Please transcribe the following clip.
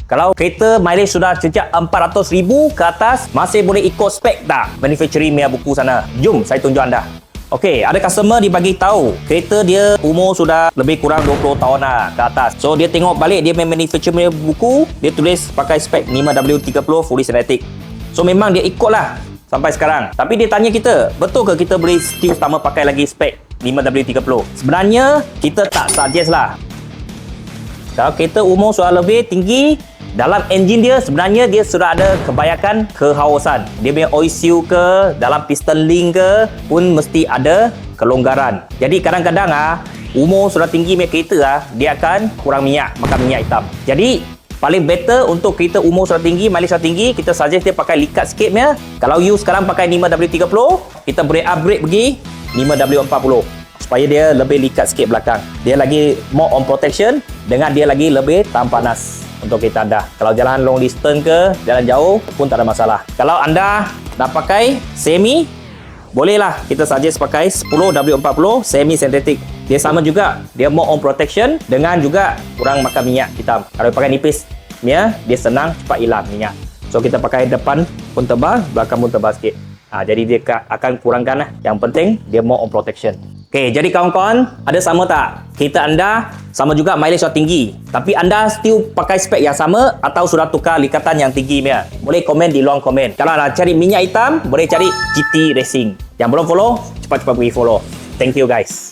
Kalau kereta mileage sudah sejak 400,000 ke atas, masih boleh ikut spek tak manufacturing punya buku sana? Jom saya tunjuk anda. Okey, ada customer dibagi tahu kereta dia umur sudah lebih kurang 20 tahun lah ke atas. So dia tengok balik dia manufacturer punya buku, dia tulis pakai spek 5W30 fully synthetic. So memang dia ikut lah sampai sekarang. Tapi dia tanya kita, betul ke kita boleh still sama pakai lagi spek 5W30? Sebenarnya kita tak suggest lah. Kalau kereta umur sudah lebih tinggi, dalam enjin dia sebenarnya dia sudah ada kebanyakan kehausan. Dia punya oil seal ke, dalam piston link ke pun mesti ada kelonggaran. Jadi kadang-kadang umur sudah tinggi punya kereta dia akan kurang minyak, makan minyak hitam. Jadi paling better untuk kereta umur sudah tinggi, mileage sudah tinggi, kita suggest dia pakai likat sikit punya. Kalau you sekarang pakai 5W30, kita boleh upgrade pergi 5W40 supaya dia lebih likat sikit belakang. Dia lagi more on protection dengan dia lagi lebih tahan panas untuk kereta anda. Kalau jalan long distance ke, jalan jauh pun tak ada masalah. Kalau anda nak pakai semi, bolehlah kita suggest pakai 10W40 semi synthetic. Dia sama juga, dia more on protection dengan juga kurang makan minyak hitam. Kalau pakai nipis, dia senang cepat hilang minyak. So kita pakai depan pun tebal, belakang pun tebal sikit. Jadi dia akan kurangkan lah. Yang penting dia more on protection. Okey, jadi kawan-kawan, ada sama tak? Kereta anda sama juga mileage sudah tinggi, tapi anda still pakai spek yang sama atau sudah tukar likatan yang tinggi punya? Boleh komen di ruang komen. Kalau nak cari minyak hitam, boleh cari GT Racing. Yang belum follow, cepat-cepat pergi follow. Thank you guys.